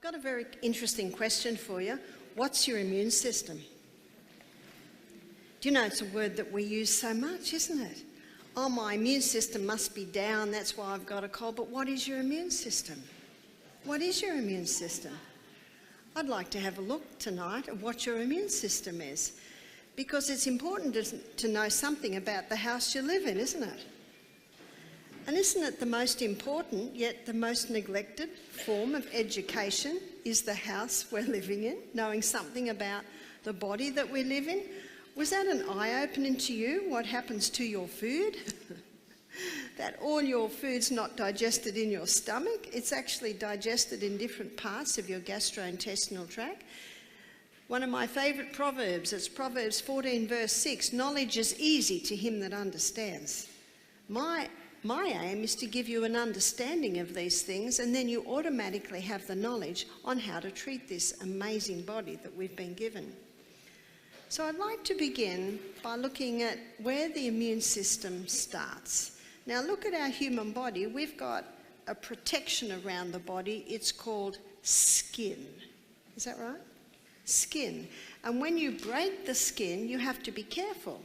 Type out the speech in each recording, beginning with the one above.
got a very interesting question for you. What's your immune system? Do you know it's a word that we use so much, isn't it? Oh, my immune system must be down, that's why I've got a cold. But what is your immune system? What is your immune system? I'd like to have a look tonight at what your immune system is, because it's important to know something about the house you live in, isn't it? And isn't it the most important, yet the most neglected form of education is the house we're living in, knowing something about the body that we live in? Was that an eye-opener to you, what happens to your food? That all your food's not digested in your stomach, it's actually digested in different parts of your gastrointestinal tract. One of my favourite proverbs, it's Proverbs 14 verse 6, knowledge is easy to him that understands. My aim is to give you an understanding of these things, and then you automatically have the knowledge on how to treat this amazing body that we've been given. So I'd like to begin by looking at where the immune system starts. Now look at our human body. We've got a protection around the body. It's called skin. Is that right? Skin. And when you break the skin, you have to be careful.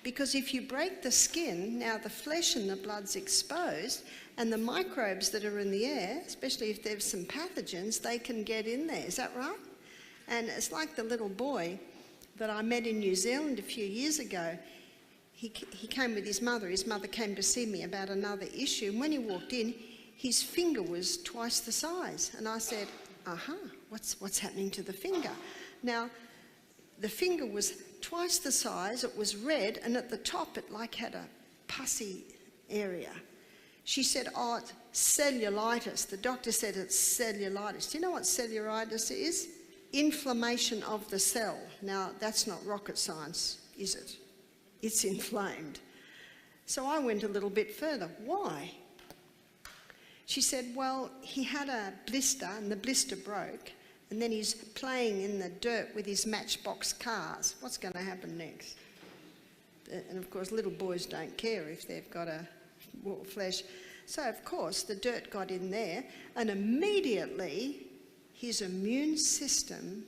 Because if you break the skin, now the flesh and the blood's exposed, and the microbes that are in the air, especially if there's some pathogens, they can get in there. Is that right? And it's like the little boy that I met in New Zealand a few years ago. He came with his mother. His mother came to see me about another issue. And when he walked in, his finger was twice the size. And I said, what's happening to the finger? Now, the finger was twice the size, it was red, and at the top it like had a pussy area. She said, oh, it's cellulitis. The doctor said it's cellulitis. Do you know what cellulitis is? Inflammation of the cell. Now, that's not rocket science, is it? It's inflamed. So I went a little bit further. Why? She said, well, he had a blister and the blister broke, and then he's playing in the dirt with his matchbox cars. What's going to happen next? And of course, little boys don't care if they've got a flesh. So of course, the dirt got in there, and immediately his immune system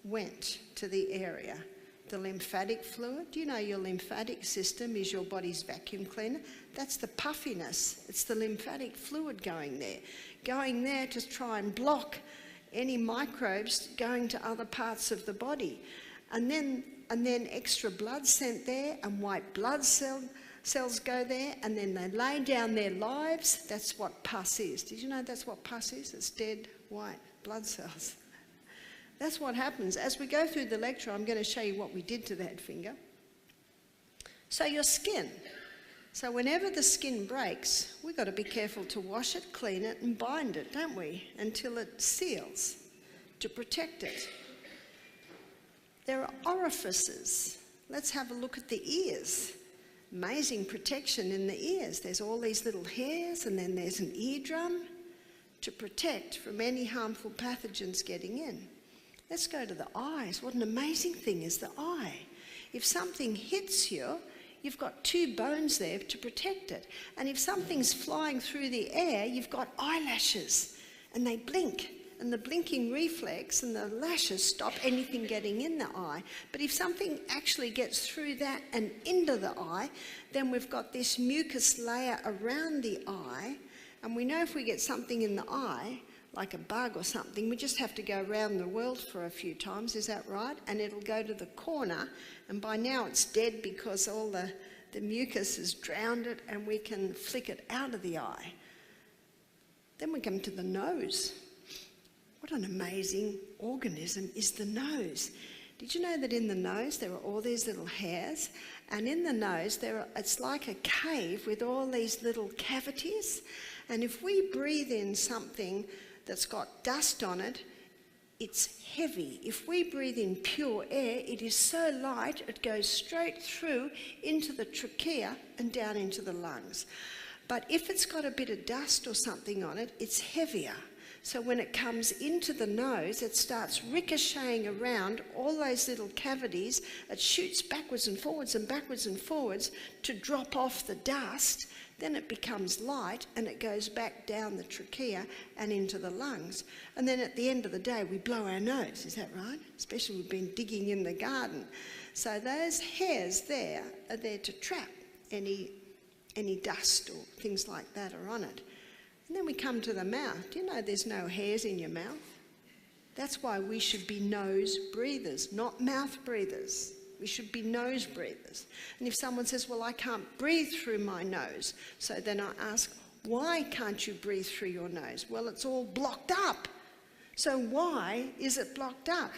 went to the area. The lymphatic fluid. Do you know your lymphatic system is your body's vacuum cleaner? That's the puffiness. It's the lymphatic fluid going there to try and block any microbes going to other parts of the body. And then extra blood sent there, and white blood cells go there, and then they lay down their lives. That's what pus is. Did you know that's what pus is? It's dead white blood cells. That's what happens. As we go through the lecture, I'm going to show you what we did to that finger. So your skin. So whenever the skin breaks, we've got to be careful to wash it, clean it, and bind it, don't we? Until it seals, to protect it. There are orifices. Let's have a look at the ears. Amazing protection in the ears. There's all these little hairs, and then there's an eardrum to protect from any harmful pathogens getting in. Let's go to the eyes. What an amazing thing is the eye. If something hits you, you've got two bones there to protect it. And if something's flying through the air, you've got eyelashes, and they blink. And the blinking reflex and the lashes stop anything getting in the eye. But if something actually gets through that and into the eye, then we've got this mucus layer around the eye. And we know if we get something in the eye, like a bug or something, we just have to go around the world for a few times, is that right? And it'll go to the corner, and by now it's dead because all the mucus has drowned it, and we can flick it out of the eye. Then we come to the nose. What an amazing organism is the nose. Did you know that in the nose there are all these little hairs? And in the nose it's like a cave with all these little cavities. And if we breathe in something that's got dust on it, it's heavy. If we breathe in pure air, it is so light it goes straight through into the trachea and down into the lungs. But if it's got a bit of dust or something on it, it's heavier. So when it comes into the nose, it starts ricocheting around all those little cavities. It shoots backwards and forwards to drop off the dust. then it becomes light and it goes back down the trachea and into the lungs. And then at the end of the day, we blow our nose, is that right? Especially we've been digging in the garden. So those hairs there are there to trap any dust or things like that are on it. And then we come to the mouth. Do you know there's no hairs in your mouth? That's why we should be nose breathers, not mouth breathers. We should be nose breathers. And if someone says, well, I can't breathe through my nose, so then I ask, why can't you breathe through your nose? Well, it's all blocked up. So why is it blocked up?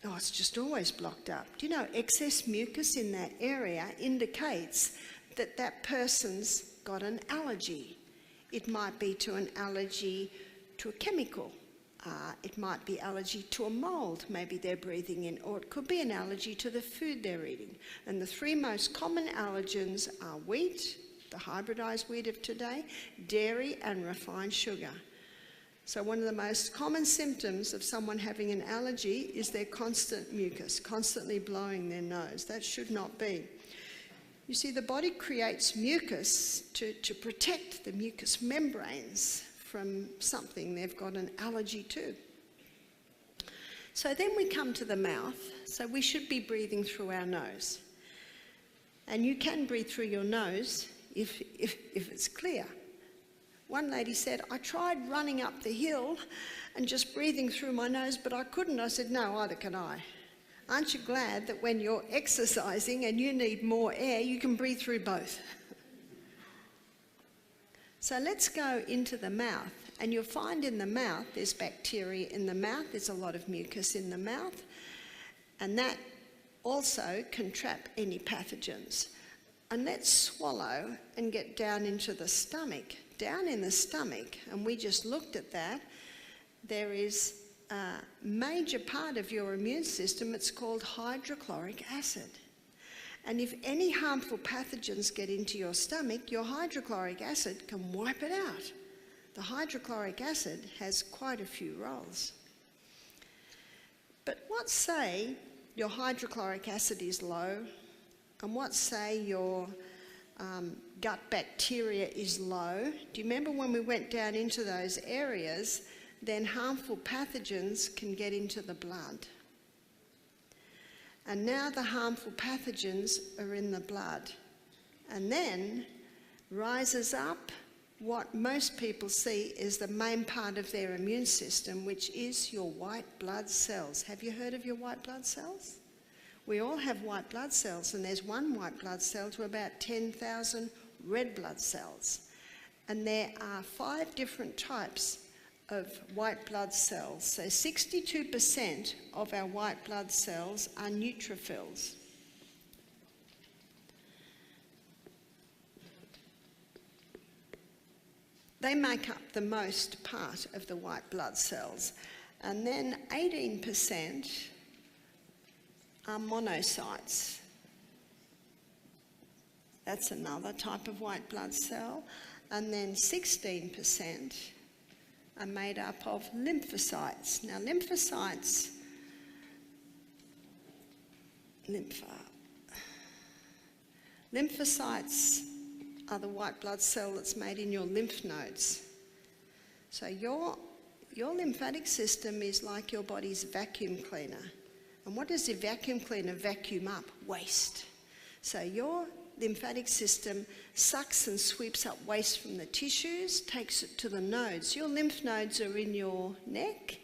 Oh, it's just always blocked up. Do you know, excess mucus in that area indicates that that person's got an allergy. It might be to an allergy to a chemical. It might be allergy to a mould maybe they're breathing in, or it could be an allergy to the food they're eating. And the three most common allergens are wheat, the hybridised wheat of today, dairy and refined sugar. So one of the most common symptoms of someone having an allergy is their constant mucus, constantly blowing their nose. That should not be. You see, the body creates mucus to protect the mucous membranes from something they've got an allergy to. So then we come to the mouth. So we should be breathing through our nose. And you can breathe through your nose if it's clear. One lady said, I tried running up the hill and just breathing through my nose, but I couldn't. I said, no, either can I. Aren't you glad that when you're exercising and you need more air, you can breathe through both? So let's go into the mouth. And you'll find in the mouth, there's bacteria in the mouth. There's a lot of mucus in the mouth. And that also can trap any pathogens. And let's swallow and get down into the stomach. Down in the stomach, and we just looked at that, there is a major part of your immune system. It's called hydrochloric acid. And if any harmful pathogens get into your stomach, your hydrochloric acid can wipe it out. The hydrochloric acid has quite a few roles. But what say your hydrochloric acid is low, and what say your gut bacteria is low? Do you remember when we went down into those areas, then harmful pathogens can get into the blood. And now the harmful pathogens are in the blood. And then rises up what most people see is the main part of their immune system, which is your white blood cells. Have you heard of your white blood cells? We all have white blood cells, and there's one white blood cell to about 10,000 red blood cells. And there are 5 different types of white blood cells. So 62% of our white blood cells are neutrophils. They make up the most part of the white blood cells. And then 18% are monocytes. That's another type of white blood cell. And then 16% are made up of lymphocytes. Now lymphocytes, lymphocytes are the white blood cell that's made in your lymph nodes. So your lymphatic system is like your body's vacuum cleaner. And what does the vacuum cleaner vacuum up? Waste. So your lymphatic system sucks and sweeps up waste from the tissues, takes it to the nodes. Your lymph nodes are in your neck,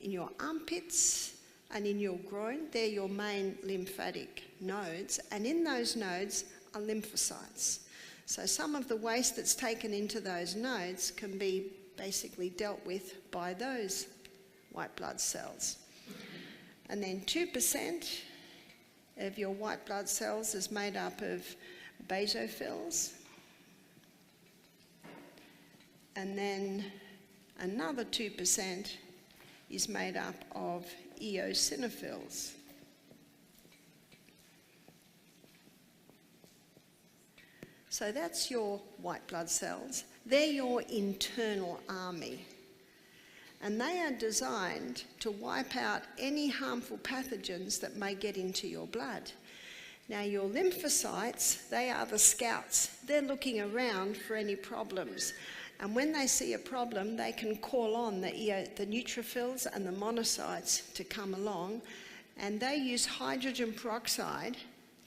in your armpits, and in your groin. They're your main lymphatic nodes. And in those nodes are lymphocytes. So some of the waste that's taken into those nodes can be basically dealt with by those white blood cells. And then 2% of your white blood cells is made up of basophils. And then another 2% is made up of eosinophils. So that's your white blood cells. They're your internal army. And they are designed to wipe out any harmful pathogens that may get into your blood. Now your lymphocytes, they are the scouts. They're looking around for any problems. And when they see a problem, they can call on the neutrophils and the monocytes to come along, and they use hydrogen peroxide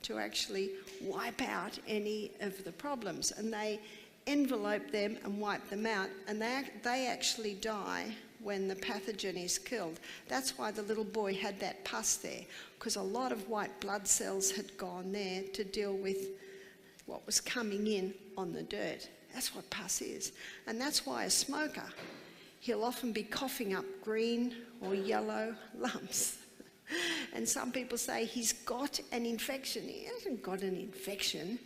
to actually wipe out any of the problems. And they envelope them and wipe them out, and they actually die when the pathogen is killed. That's why the little boy had that pus there, because a lot of white blood cells had gone there to deal with what was coming in on the dirt. That's what pus is. And that's why a smoker, he'll often be coughing up green or yellow lumps. And some people say he's got an infection. He hasn't got an infection.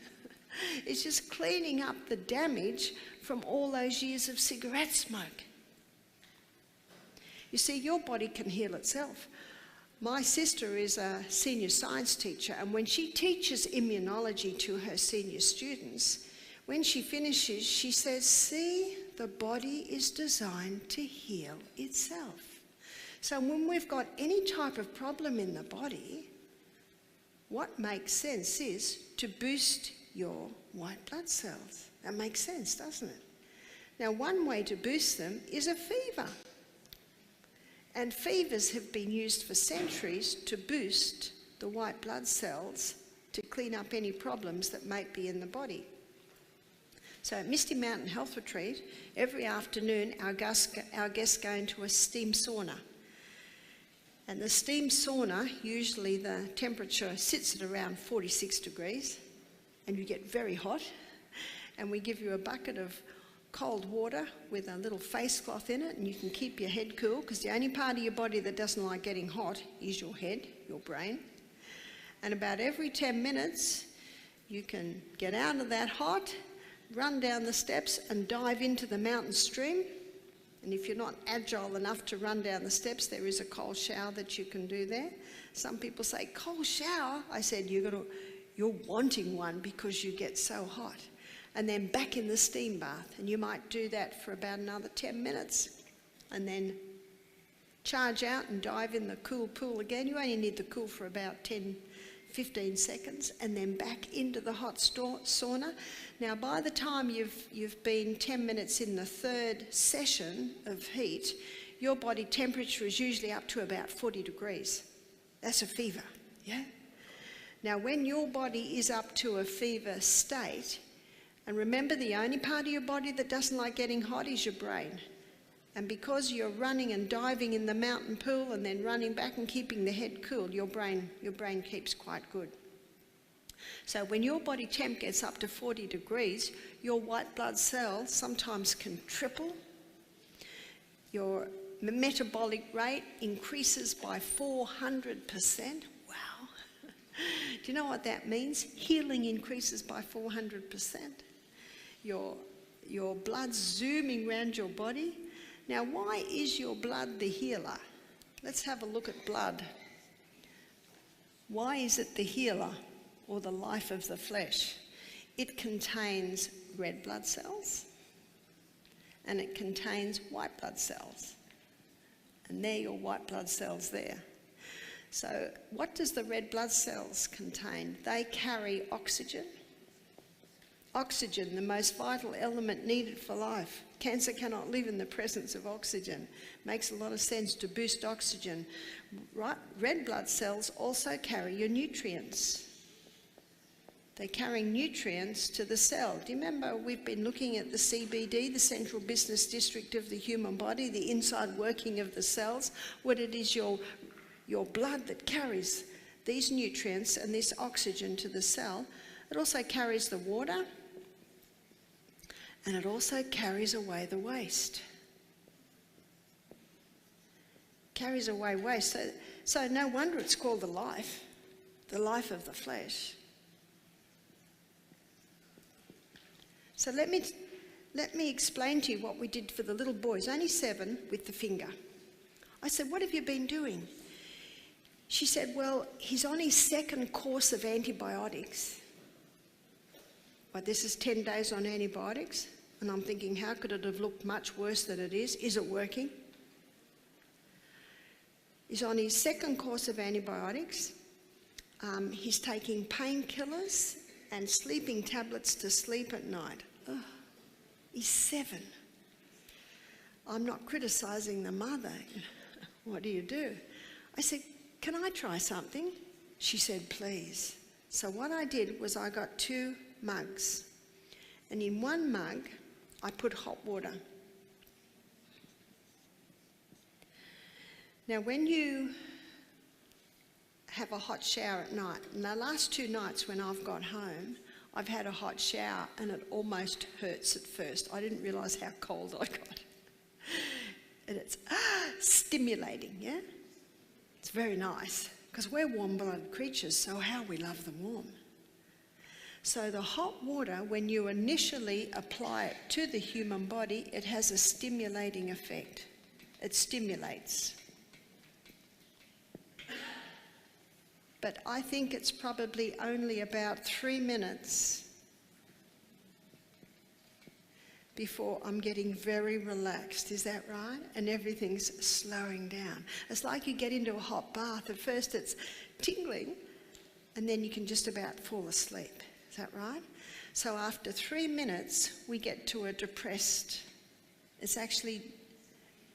It's just cleaning up the damage from all those years of cigarette smoke. You see, your body can heal itself. My sister is a senior science teacher, and when she teaches immunology to her senior students, when she finishes, she says, see, the body is designed to heal itself. So when we've got any type of problem in the body, what makes sense is to boost your white blood cells. That makes sense, doesn't it? Now, one way to boost them is a fever. And fevers have been used for centuries to boost the white blood cells to clean up any problems that might be in the body. So at Misty Mountain Health Retreat, every afternoon our guests go into a steam sauna. And the steam sauna, usually the temperature sits at around 46 degrees, and you get very hot. And we give you a bucket of cold water with a little face cloth in it, and you can keep your head cool, because the only part of your body that doesn't like getting hot is your head, your brain. And about every 10 minutes, you can get out of that hot, run down the steps and dive into the mountain stream. And if you're not agile enough to run down the steps, there is a cold shower that you can do there. Some people say, cold shower? I said, you're wanting one because you get so hot. And then back in the steam bath. And you might do that for about another 10 minutes. And then charge out and dive in the cool pool again. You only need the cool for about 10-15 seconds, and then back into the hot sauna. Now, by the time you've been 10 minutes in the third session of heat, your body temperature is usually up to about 40 degrees. That's a fever, yeah? Now, when your body is up to a fever state, and remember, the only part of your body that doesn't like getting hot is your brain. And because you're running and diving in the mountain pool and then running back and keeping the head cool, your brain keeps quite good. So when your body temp gets up to 40 degrees, your white blood cells sometimes can triple. Your metabolic rate increases by 400%. Wow. Do you know what that means? Healing increases by 400%. Your blood's zooming around your body. Now, why is your blood the healer? Let's have a look at blood. Why is it the healer, or the life of the flesh? It contains red blood cells, and it contains white blood cells. And they're your white blood cells there. So what does the red blood cells contain? They carry oxygen. Oxygen, the most vital element needed for life. Cancer cannot live in the presence of oxygen. Makes a lot of sense to boost oxygen. Right? Red blood cells also carry your nutrients. They're carrying nutrients to the cell. Do you remember we've been looking at the CBD, the central business district of the human body, the inside working of the cells? What it is your blood that carries these nutrients and this oxygen to the cell. It also carries the water, and it also carries away the waste. Carries away waste. So no wonder it's called the life of the flesh. So let me explain to you what we did for the little boys, only 7, with the finger. I said, what have you been doing? She said, well, he's on his 2nd course of antibiotics. Well, this is 10 days on antibiotics. And I'm thinking, how could it have looked much worse than it is? Is it working? He's on his 2nd course of antibiotics. He's taking painkillers and sleeping tablets to sleep at night. Oh, he's 7. I'm not criticising the mother. What do you do? I said, can I try something? She said, please. So what I did was I got 2 mugs. And in one mug, I put hot water. Now, when you have a hot shower at night, and the last 2 nights when I've got home, I've had a hot shower and it almost hurts at first. I didn't realise how cold I got. And it's stimulating, yeah? It's very nice, because we're warm-blooded creatures, so how we love the warm. So the hot water, when you initially apply it to the human body, it has a stimulating effect. It stimulates. But I think it's probably only about 3 minutes before I'm getting very relaxed. Is that right? And everything's slowing down. It's like you get into a hot bath. At first it's tingling, and then you can just about fall asleep. Is that right? So after 3 minutes, we get to a depressed, it's actually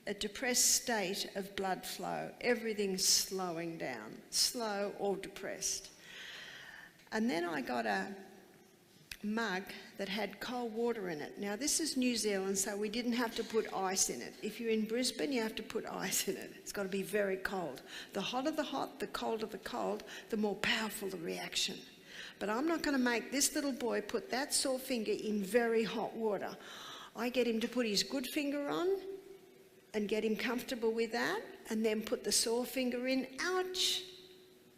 a depressed state of blood flow. Everything's slowing down, slow or depressed. And then I got a mug that had cold water in it. Now this is New Zealand, so we didn't have to put ice in it. If you're in Brisbane, you have to put ice in it. It's got to be very cold. The hotter the hot, the colder the cold, the more powerful the reaction. But I'm not going to make this little boy put that sore finger in very hot water. I get him to put his good finger on and get him comfortable with that, and then put the sore finger in. Ouch!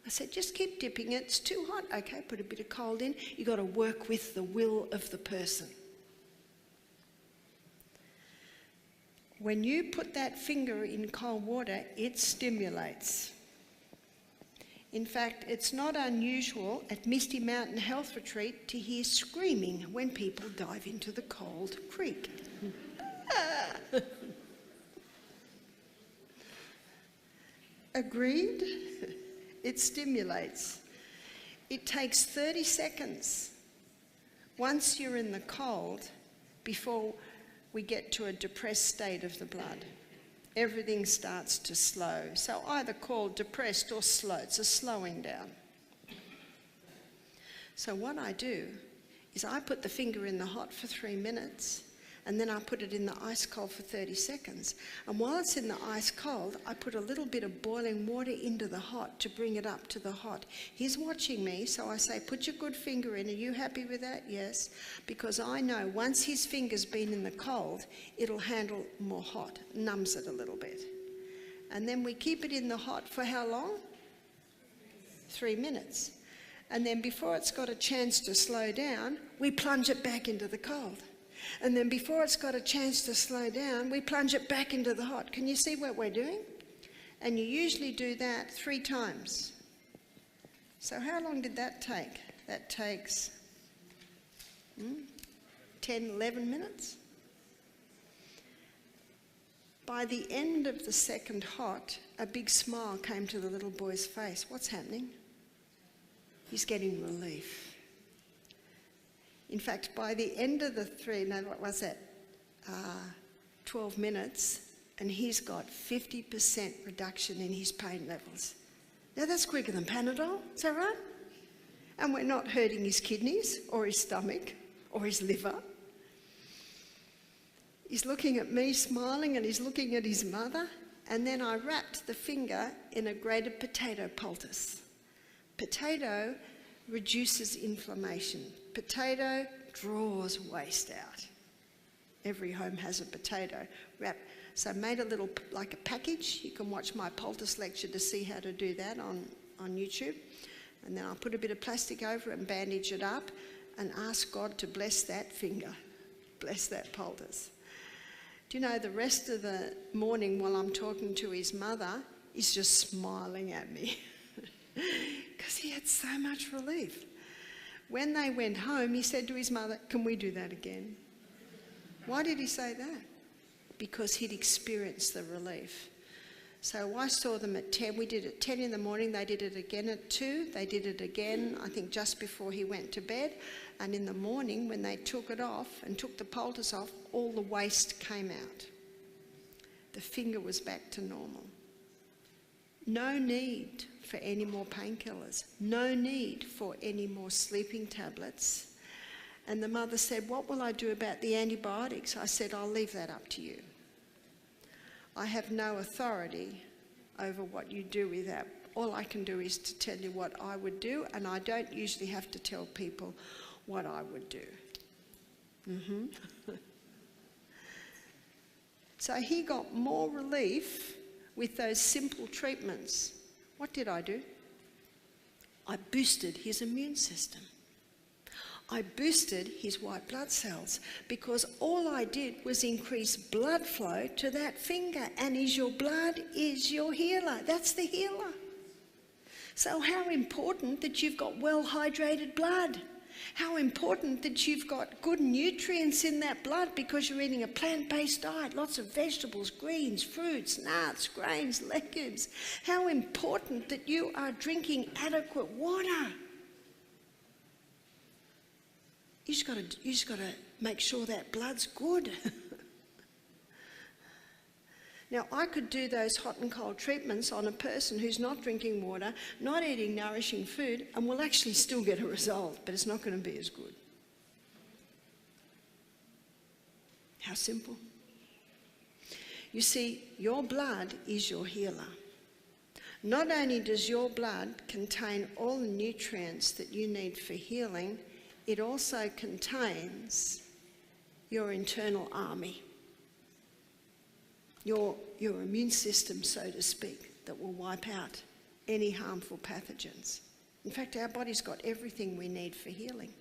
I said, just keep dipping it. It's too hot. Okay, put a bit of cold in. You've got to work with the will of the person. When you put that finger in cold water, it stimulates. In fact, it's not unusual at Misty Mountain Health Retreat to hear screaming when people dive into the cold creek. Agreed? It stimulates. It takes 30 seconds once you're in the cold before we get to a depressed state of the blood. Everything starts to slow. So either called depressed or slow. It's a slowing down. So what I do is I put the finger in the hot for 3 minutes, and then I put it in the ice cold for 30 seconds. And while it's in the ice cold, I put a little bit of boiling water into the hot to bring it up to the hot. He's watching me, so I say, put your good finger in. Are you happy with that? Yes. Because I know once his finger's been in the cold, it'll handle more hot, numbs it a little bit. And then we keep it in the hot for how long? 3 minutes. And then before it's got a chance to slow down, we plunge it back into the cold. And then before it's got a chance to slow down, we plunge it back into the hot. Can you see what we're doing? And you usually do that 3 times. So how long did that take? That takes 10, 11 minutes. By the end of the second hot, a big smile came to the little boy's face. What's happening? He's getting relief. In fact, by the end of the 12 minutes, and he's got 50% reduction in his pain levels. Now that's quicker than Panadol, is that right? And we're not hurting his kidneys or his stomach or his liver. He's looking at me smiling, and he's looking at his mother, and then I wrapped the finger in a grated potato poultice. Potato reduces inflammation. Potato draws waste out. Every home has a potato wrap. So I made a little, like a package. You can watch my poultice lecture to see how to do that on YouTube. And then I'll put a bit of plastic over it and bandage it up and ask God to bless that finger, bless that poultice. Do you know, the rest of the morning while I'm talking to his mother, he's just smiling at me because he had so much relief. When they went home, he said to his mother, can we do that again? Why did he say that? Because he'd experienced the relief. So I saw them at 10. We did it at 10 in the morning. They did it again at 2. They did it again, I think, just before he went to bed. And in the morning, when they took it off and took the poultice off, all the waste came out. The finger was back to normal. No need for any more painkillers. No need for any more sleeping tablets. And the mother said, "What will I do about the antibiotics?" I said, "I'll leave that up to you. I have no authority over what you do with that. All I can do is to tell you what I would do, and I don't usually have to tell people what I would do." So he got more relief with those simple treatments. What did I do? I boosted his immune system. I boosted his white blood cells, because all I did was increase blood flow to that finger. And is your blood is your healer. That's the healer. So how important that you've got well-hydrated blood. How important that you've got good nutrients in that blood because you're eating a plant-based diet, lots of vegetables, greens, fruits, nuts, grains, legumes. How important that you are drinking adequate water. You just got to make sure that blood's good. Now, I could do those hot and cold treatments on a person who's not drinking water, not eating nourishing food, and will actually still get a result, but it's not going to be as good. How simple. You see, your blood is your healer. Not only does your blood contain all the nutrients that you need for healing, it also contains your internal army, your immune system, so to speak, that will wipe out any harmful pathogens. In fact, our body's got everything we need for healing.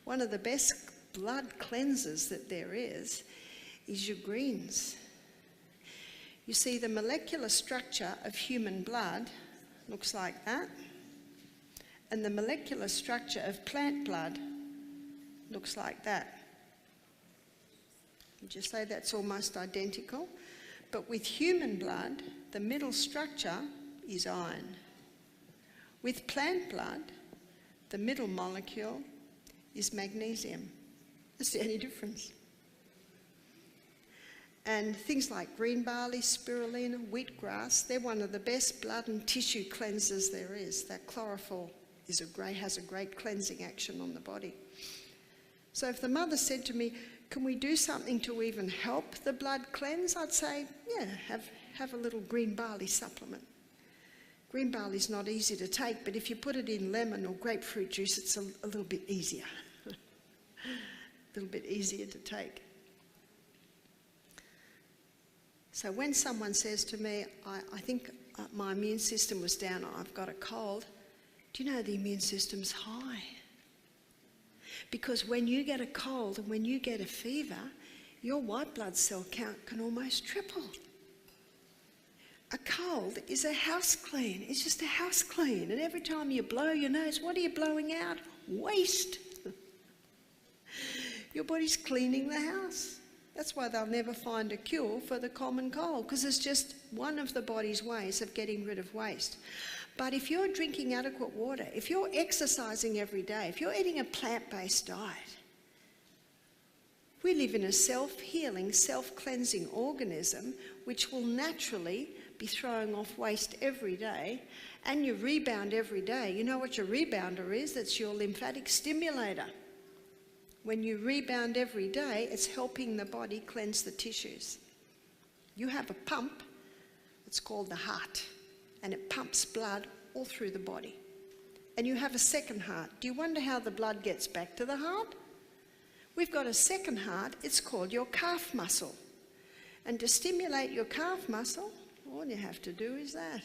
One of the best blood cleansers that there is your greens. You see, the molecular structure of human blood looks like that. And the molecular structure of plant blood looks like that. Would you say that's almost identical? But with human blood, the middle structure is iron. With plant blood, the middle molecule is magnesium. That's the only difference. And things like green barley, spirulina, wheatgrass, they're one of the best blood and tissue cleansers there is. That chlorophyll has a great cleansing action on the body. So if the mother said to me, "Can we do something to even help the blood cleanse?" I'd say, yeah, have a little green barley supplement. Green barley's not easy to take, but if you put it in lemon or grapefruit juice, it's a little bit easier. A little bit easier to take. So when someone says to me, I think my immune system was down, I've got a cold, do you know the immune system's high? Because when you get a cold and when you get a fever, your white blood cell count can almost triple. A cold is a house clean. It's just a house clean. And every time you blow your nose, what are you blowing out? Waste. Your body's cleaning the house. That's why they'll never find a cure for the common cold, because it's just one of the body's ways of getting rid of waste. But if you're drinking adequate water, if you're exercising every day, if you're eating a plant-based diet, we live in a self-healing, self-cleansing organism which will naturally be throwing off waste every day, and you rebound every day. You know what your rebounder is? That's your lymphatic stimulator. When you rebound every day, it's helping the body cleanse the tissues. You have a pump, it's called the heart, and it pumps blood all through the body. And you have a second heart. Do you wonder how the blood gets back to the heart? We've got a second heart, it's called your calf muscle. And to stimulate your calf muscle, all you have to do is that.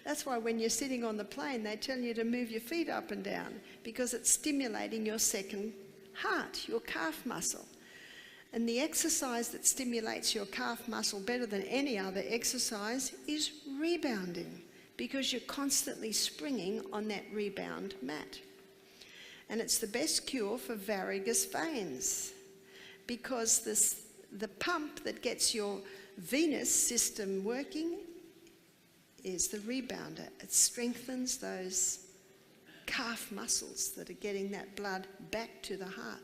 That's why when you're sitting on the plane, they tell you to move your feet up and down, because it's stimulating your second heart, your calf muscle. And the exercise that stimulates your calf muscle better than any other exercise is rebounding, because you're constantly springing on that rebound mat. And it's the best cure for varicose veins, because the pump that gets your venous system working is the rebounder. It strengthens those calf muscles that are getting that blood back to the heart.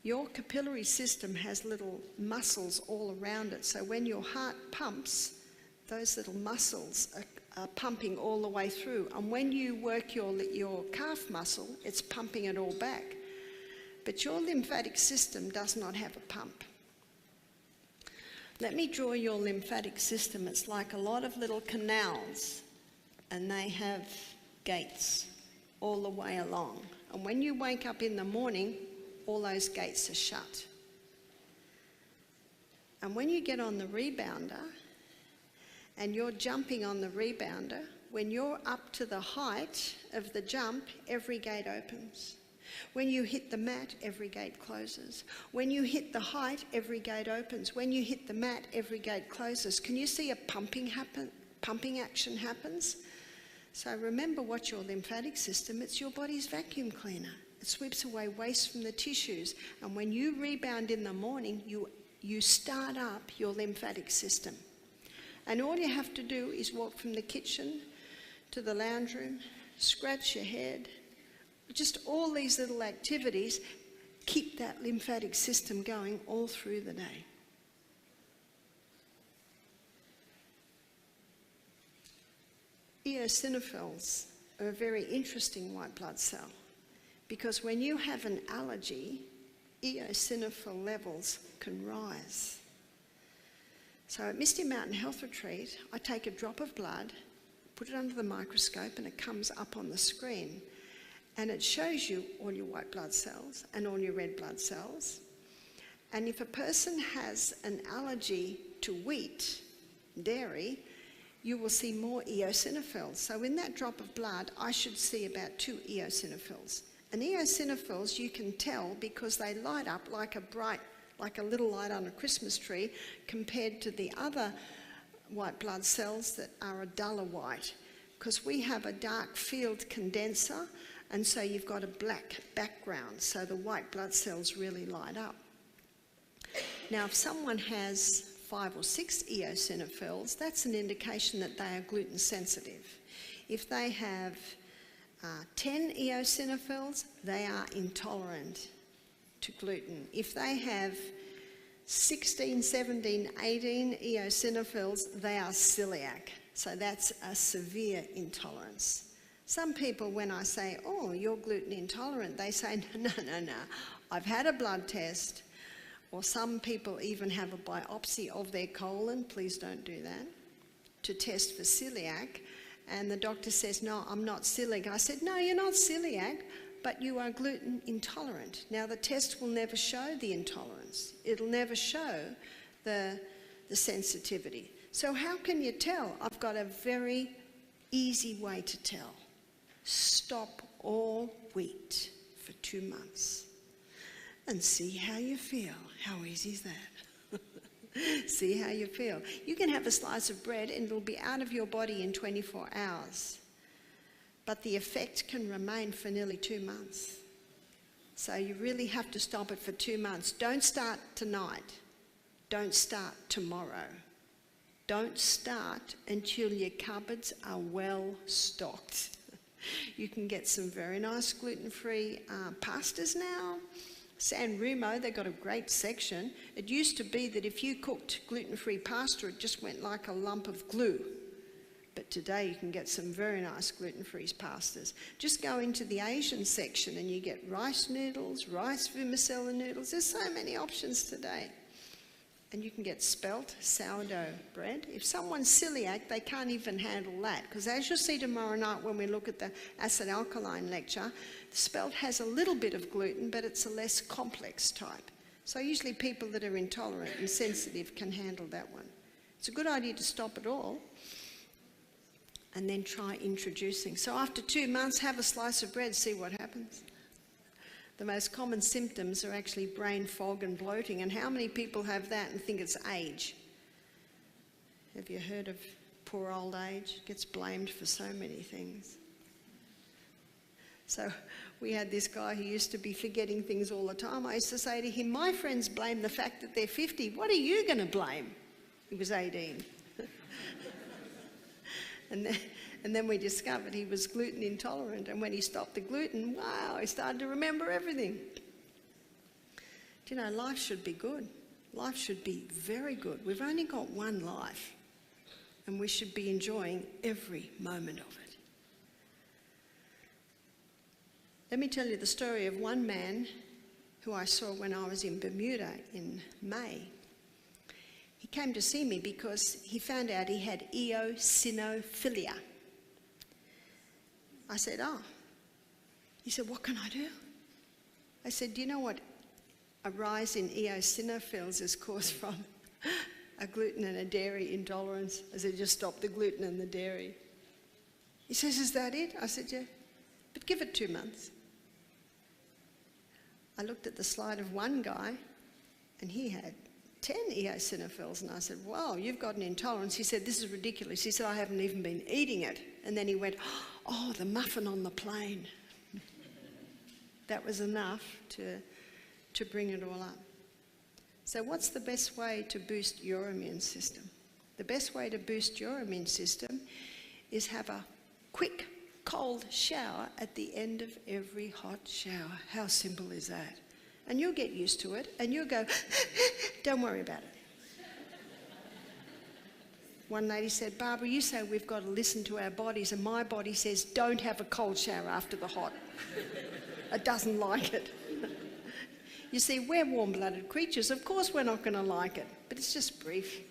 Your capillary system has little muscles all around it, so when your heart pumps, those little muscles are pumping all the way through, and when you work your calf muscle, it's pumping it all back. But your lymphatic system does not have a pump. Let me draw your lymphatic system. It's like a lot of little canals, and they have gates all the way along. And when you wake up in the morning, all those gates are shut. And when you get on the rebounder, and you're jumping on the rebounder, when you're up to the height of the jump, every gate opens. When you hit the mat, every gate closes. When you hit the height, every gate opens. When you hit the mat, every gate closes. Can you see a pumping action happens? So remember what your lymphatic system, it's your body's vacuum cleaner. It sweeps away waste from the tissues. And when you rebound in the morning, you start up your lymphatic system. And all you have to do is walk from the kitchen to the lounge room, scratch your head. Just all these little activities keep that lymphatic system going all through the day. Eosinophils are a very interesting white blood cell, because when you have an allergy, eosinophil levels can rise. So at Misty Mountain Health Retreat, I take a drop of blood, put it under the microscope, and it comes up on the screen. And it shows you all your white blood cells and all your red blood cells. And if a person has an allergy to wheat, dairy, you will see more eosinophils. So in that drop of blood, I should see about 2 eosinophils. And eosinophils you can tell because they light up like a little light on a Christmas tree, compared to the other white blood cells that are a duller white, because we have a dark field condenser, and so you've got a black background, so the white blood cells really light up. Now, if someone has 5 or 6 eosinophils, that's an indication that they are gluten sensitive. If they have 10 eosinophils, they are intolerant to gluten. If they have 16, 17, 18 eosinophils, they are celiac. So that's a severe intolerance. Some people, when I say, oh, you're gluten intolerant, they say, no, I've had a blood test. Or some people even have a biopsy of their colon, please don't do that, to test for celiac. And the doctor says, no, I'm not celiac. I said, no, you're not celiac, but you are gluten intolerant. Now, the test will never show the intolerance. It'll never show the sensitivity. So how can you tell? I've got a very easy way to tell. Stop all wheat for 2 months and see how you feel. How easy is that? See how you feel. You can have a slice of bread and it'll be out of your body in 24 hours. But the effect can remain for nearly 2 months. So you really have to stop it for 2 months. Don't start tonight. Don't start tomorrow. Don't start until your cupboards are well stocked. You can get some very nice gluten-free pastas now. San Remo, they've got a great section. It used to be that if you cooked gluten-free pasta, it just went like a lump of glue. But today you can get some very nice gluten-free pastas. Just go into the Asian section and you get rice noodles, rice vermicelli noodles. There's so many options today. And you can get spelt sourdough bread. If someone's celiac, they can't even handle that. Because as you'll see tomorrow night when we look at the acid alkaline lecture, the spelt has a little bit of gluten, but it's a less complex type. So usually people that are intolerant and sensitive can handle that one. It's a good idea to stop it all and then try introducing. So after 2 months, have a slice of bread, see what happens. The most common symptoms are actually brain fog and bloating. And how many people have that and think it's age? Have you heard of poor old age? It gets blamed for so many things. So we had this guy who used to be forgetting things all the time. I used to say to him, my friends blame the fact that they're 50. What are you going to blame? He was 18. And then we discovered he was gluten intolerant. And when he stopped the gluten, wow, he started to remember everything. Do you know, life should be good. Life should be very good. We've only got one life, and we should be enjoying every moment of it. Let me tell you the story of one man who I saw when I was in Bermuda in May. He came to see me because he found out he had eosinophilia. I said, oh. He said, what can I do? I said, do you know what a rise in eosinophils is caused from? A gluten and a dairy intolerance. I said, just stop the gluten and the dairy. He says, is that it? I said, yeah, but give it 2 months. I looked at the slide of one guy and he had 10 eosinophils, and I said, wow, you've got an intolerance. He said, this is ridiculous. He said, I haven't even been eating it. And then he went, oh, the muffin on the plane. That was enough to bring it all up. So what's the best way to boost your immune system? The best way to boost your immune system is have a quick cold shower at the end of every hot shower. How simple is that? And you'll get used to it, and you'll go, don't worry about it. One lady said, Barbara, you say we've got to listen to our bodies, and my body says, don't have a cold shower after the hot. It doesn't like it. You see, we're warm-blooded creatures. Of course we're not going to like it, but it's just brief.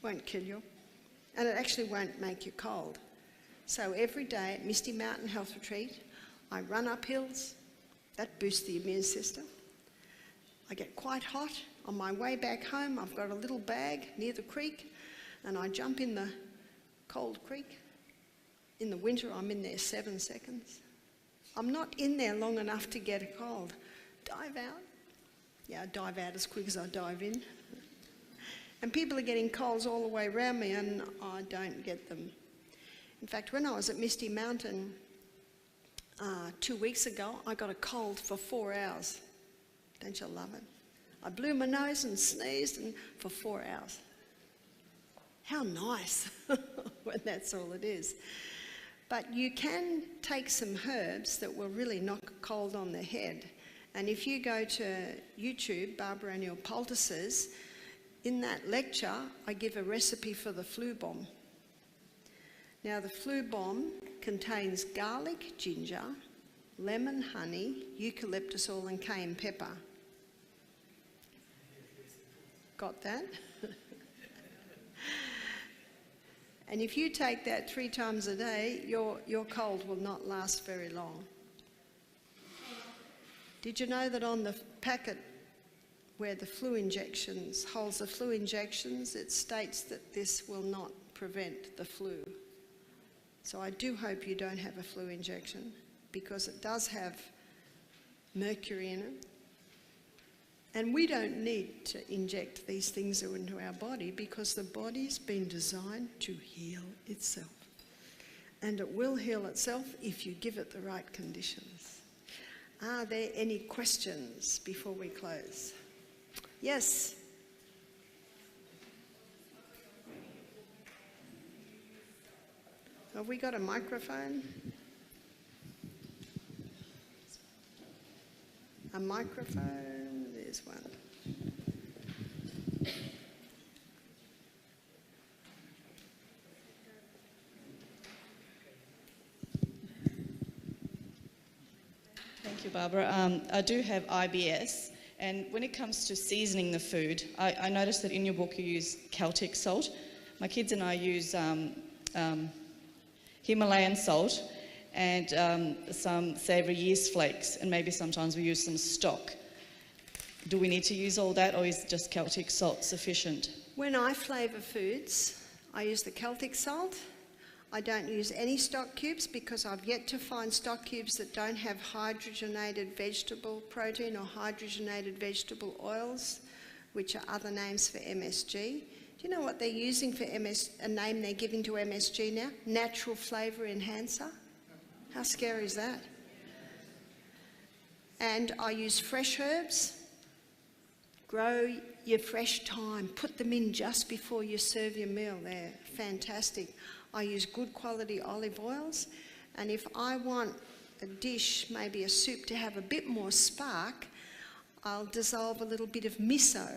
Won't kill you. And it actually won't make you cold. So every day at Misty Mountain Health Retreat, I run up hills. That boosts the immune system. I get quite hot. On my way back home, I've got a little bag near the creek, and I jump in the cold creek. In the winter, I'm in there 7 seconds. I'm not in there long enough to get a cold. Dive out. Yeah, I dive out as quick as I dive in. And people are getting colds all the way around me, and I don't get them. In fact, when I was at Misty Mountain 2 weeks ago, I got a cold for 4 hours. Don't you love it? I blew my nose and sneezed and for 4 hours. How nice when that's all it is. But you can take some herbs that will really knock a cold on the head. And if you go to YouTube, Barbara O'Neill Poultices, in that lecture, I give a recipe for the flu bomb. Now, the flu bomb contains garlic, ginger, lemon, honey, eucalyptus oil, and cayenne pepper. Got that? And if you take that 3 times a day, your cold will not last very long. Did you know that on the packet where the flu injections holds the flu injections, it states that this will not prevent the flu? So I do hope you don't have a flu injection, because it does have mercury in it. And we don't need to inject these things into our body, because the body's been designed to heal itself. And it will heal itself if you give it the right conditions. Are there any questions before we close? Yes. Have we got a microphone? A microphone, there's one. Thank you, Barbara. I do have IBS, and when it comes to seasoning the food, I noticed that in your book you use Celtic salt. My kids and I use Himalayan salt and some savoury yeast flakes, and maybe sometimes we use some stock. Do we need to use all that, or is just Celtic salt sufficient? When I flavour foods, I use the Celtic salt. I don't use any stock cubes, because I've yet to find stock cubes that don't have hydrogenated vegetable protein or hydrogenated vegetable oils, which are other names for MSG. Do you know what they're using for a name they're giving to MSG now? Natural flavour enhancer. How scary is that? And I use fresh herbs. Grow your fresh thyme. Put them in just before you serve your meal. They're fantastic. I use good quality olive oils. And if I want a dish, maybe a soup, to have a bit more spark, I'll dissolve a little bit of miso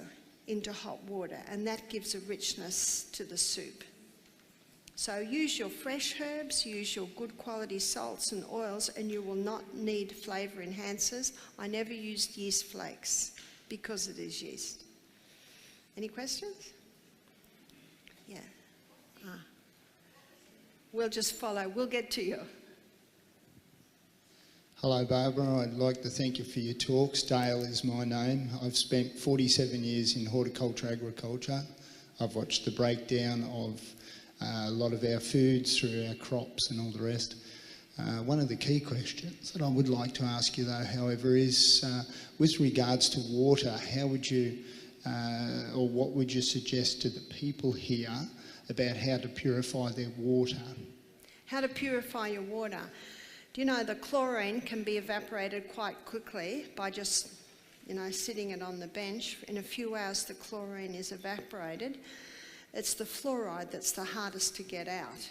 into hot water, and that gives a richness to the soup. So use your fresh herbs, use your good quality salts and oils, and you will not need flavour enhancers. I never used yeast flakes because it is yeast. Any questions? Yeah. We'll just follow. We'll get to you. Hello Barbara, I'd like to thank you for your talks. Dale is my name. I've spent 47 years in horticulture, agriculture. I've watched the breakdown of a lot of our foods through our crops and all the rest. One of the key questions that I would like to ask you though, however, is with regards to water, how would you, or what would you suggest to the people here about how to purify their water? How to purify your water. Do you know the chlorine can be evaporated quite quickly by just, sitting it on the bench? In a few hours the chlorine is evaporated. It's the fluoride that's the hardest to get out.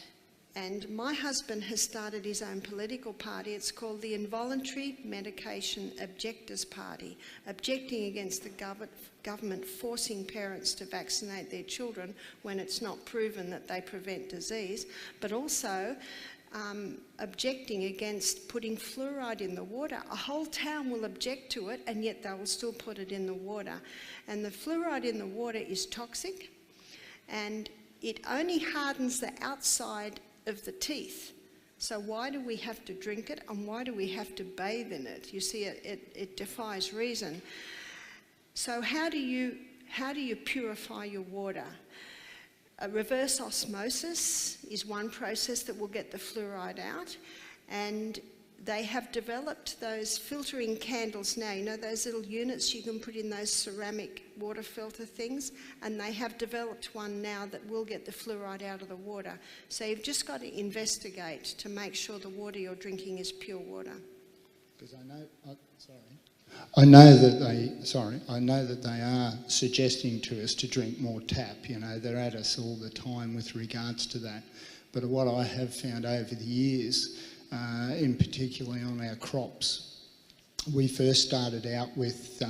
And my husband has started his own political party. It's called the Involuntary Medication Objectors Party, objecting against the government forcing parents to vaccinate their children when it's not proven that they prevent disease, but also objecting against putting fluoride in the water. A whole town will object to it, and yet they will still put it in the water. And the fluoride in the water is toxic, and it only hardens the outside of the teeth. So why do we have to drink it, and why do we have to bathe in it? You see, it defies reason. So how do you purify your water? Reverse osmosis is one process that will get the fluoride out, and they have developed those filtering candles now, those little units you can put in those ceramic water filter things, and they have developed one now that will get the fluoride out of the water. So you've just got to investigate to make sure the water you're drinking is pure water. Because I know that they are suggesting to us to drink more tap. They're at us all the time with regards to that. But what I have found over the years, in particular on our crops, we first started out with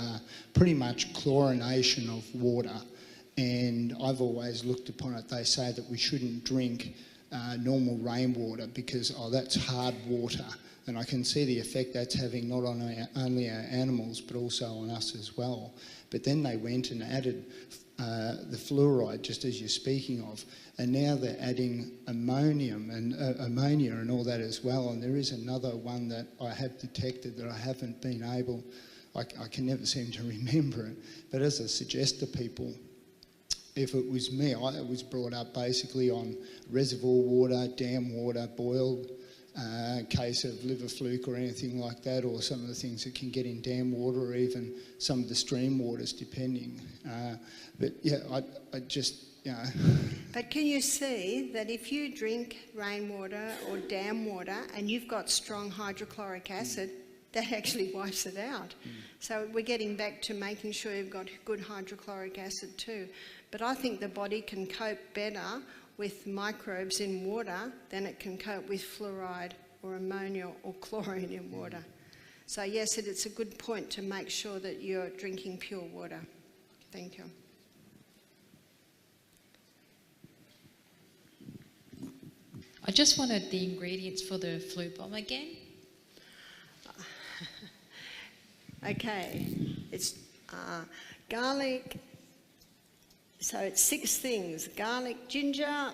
pretty much chlorination of water, and I've always looked upon it. They say that we shouldn't drink normal rainwater because that's hard water. And I can see the effect that's having not on only our animals but also on us as well. But then they went and added the fluoride, just as you're speaking of, and now they're adding ammonia and all that as well. And there is another one that I have detected that I haven't been able, I can never seem to remember it. But as I suggest to people, if it was me, I was brought up basically on reservoir water, dam water, boiled, case of liver fluke or anything like that, or some of the things that can get in dam water, or even some of the stream waters, depending. But yeah, I just, But can you see that if you drink rainwater or dam water and you've got strong hydrochloric acid, that actually wipes it out. So we're getting back to making sure you've got good hydrochloric acid too. But I think the body can cope better with microbes in water than it can cope with fluoride or ammonia or chlorine in water. So yes, it's a good point to make sure that you're drinking pure water. Thank you. I just wanted the ingredients for the flu bomb again. Okay, it's garlic. So it's 6 things: garlic, ginger,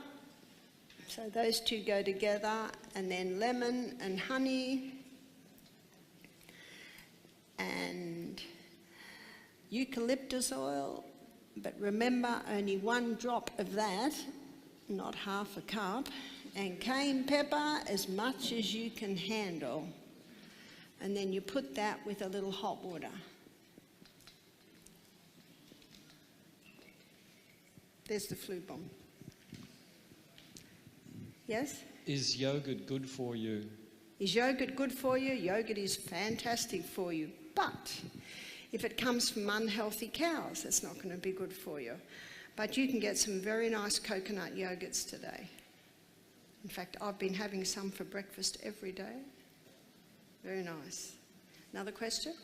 so those two go together, and then lemon and honey, and eucalyptus oil, but remember only 1 drop of that, not half a cup, and cayenne pepper, as much as you can handle. And then you put that with a little hot water. There's the flu bomb. Yes? Is yogurt good for you? Is yogurt good for you? Yogurt is fantastic for you. But if it comes from unhealthy cows, it's not going to be good for you. But you can get some very nice coconut yogurts today. In fact, I've been having some for breakfast every day. Very nice. Another question?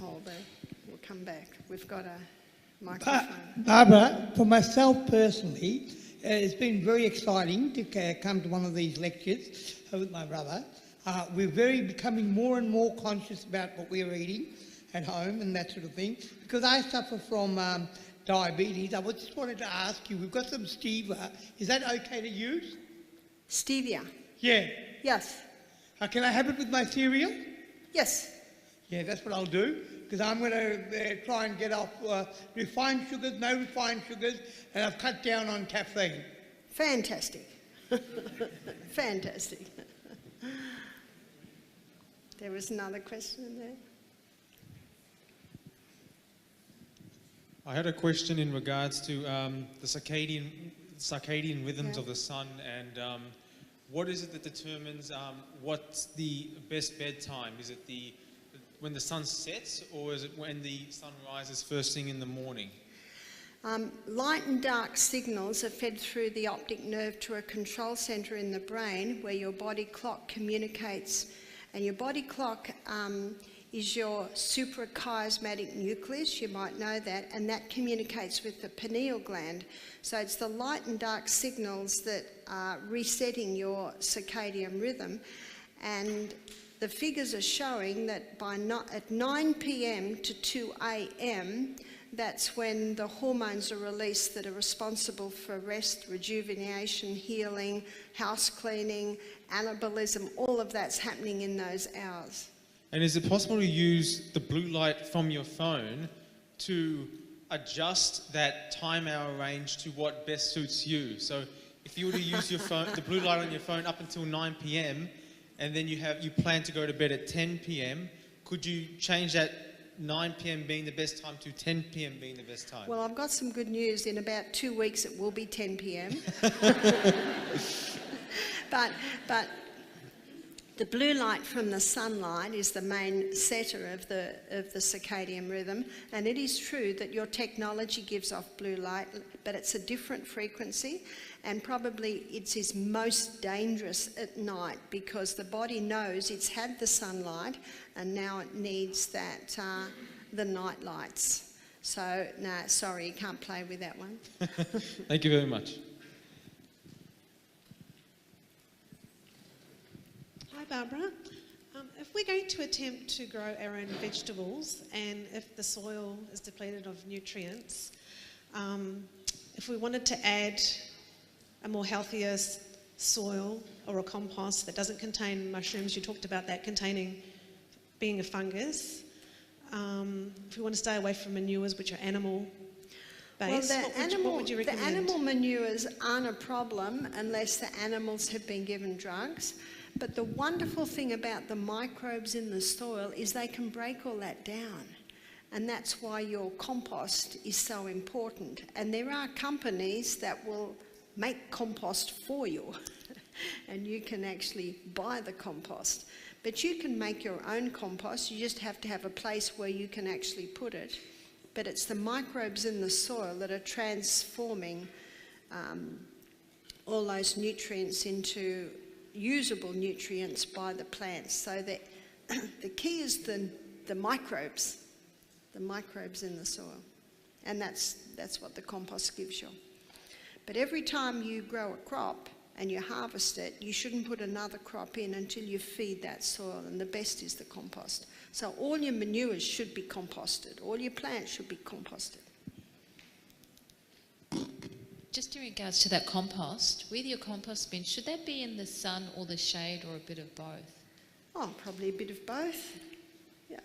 Oh, we'll come back. We've got a microphone. Barbara, for myself personally, it's been very exciting to come to one of these lectures with my brother. We're becoming more and more conscious about what we're eating at home and that sort of thing. Because I suffer from diabetes, I just wanted to ask you, we've got some stevia. Is that okay to use? Stevia? Yeah. Yes. Can I have it with my cereal? Yes. Yeah, that's what I'll do. Because I'm going to try and get off refined sugars, no refined sugars, and I've cut down on caffeine. Fantastic. Fantastic. There was another question there. I had a question in regards to the circadian rhythms of the sun, and what is it that determines what's the best bedtime? Is it when the sun sets, or is it when the sun rises first thing in the morning? Light and dark signals are fed through the optic nerve to a control centre in the brain where your body clock communicates. And your body clock is your suprachiasmatic nucleus, you might know that, and that communicates with the pineal gland. So it's the light and dark signals that are resetting your circadian rhythm. And the figures are showing that at 9 p.m. to 2 a.m, that's when the hormones are released that are responsible for rest, rejuvenation, healing, house cleaning, anabolism, all of that's happening in those hours. And is it possible to use the blue light from your phone to adjust that time hour range to what best suits you? So if you were to use your phone, the blue light on your phone up until 9 p.m, and then you plan to go to bed at 10 p.m, could you change that 9 p.m. being the best time to 10 p.m. being the best time? Well, I've got some good news. In about 2 weeks it will be 10 p.m. But the blue light from the sunlight is the main setter of the circadian rhythm, and it is true that your technology gives off blue light, but it's a different frequency, and probably it is most dangerous at night because the body knows it's had the sunlight and now it needs that the night lights. So, no, sorry, you can't play with that one. Thank you very much. Hi Barbara. If we're going to attempt to grow our own vegetables and if the soil is depleted of nutrients, if we wanted to add a more healthier soil or a compost that doesn't contain mushrooms, you talked about that being a fungus. If we want to stay away from manures which are animal based, what would you recommend? The animal manures aren't a problem unless the animals have been given drugs. But the wonderful thing about the microbes in the soil is they can break all that down. And that's why your compost is so important. And there are companies that will make compost for you. And you can actually buy the compost. But you can make your own compost. You just have to have a place where you can actually put it. But it's the microbes in the soil that are transforming all those nutrients into usable nutrients by the plants. So that the key is the microbes in the soil, and that's what the compost gives you. But every time you grow a crop and you harvest it, you shouldn't put another crop in until you feed that soil, and the best is the compost. So all your manures should be composted, all your plants should be composted. Just in regards to that compost, with your compost bin, should that be in the sun or the shade or a bit of both? Oh, probably a bit of both. Yeah.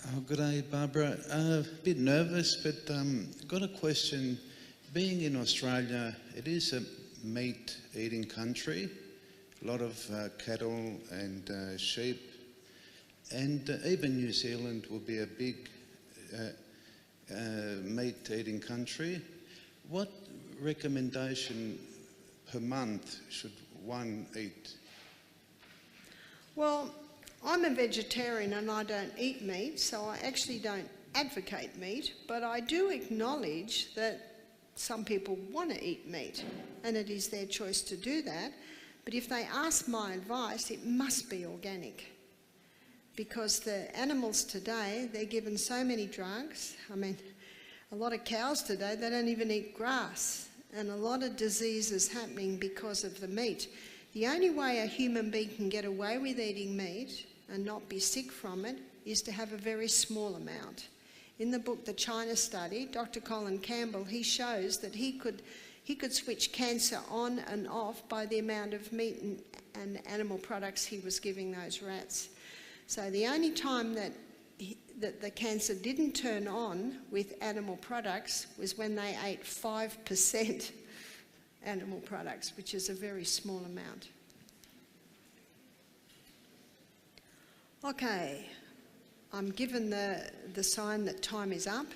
Oh, good day, Barbara. A bit nervous, but got a question. Being in Australia, it is a meat-eating country. A lot of cattle and sheep, and even New Zealand will be a big meat-eating country. What recommendation per month should one eat? Well, I'm a vegetarian and I don't eat meat, so I actually don't advocate meat, but I do acknowledge that some people want to eat meat, and it is their choice to do that. But if they ask my advice, it must be organic. Because the animals today, they're given so many drugs. I mean, a lot of cows today, they don't even eat grass. And a lot of diseases happening because of the meat. The only way a human being can get away with eating meat and not be sick from it is to have a very small amount. In the book, The China Study, Dr. Colin Campbell, he shows that he could switch cancer on and off by the amount of meat and animal products he was giving those rats. So the only time that the cancer didn't turn on with animal products was when they ate 5% animal products, which is a very small amount. Okay, I'm given the sign that time is up.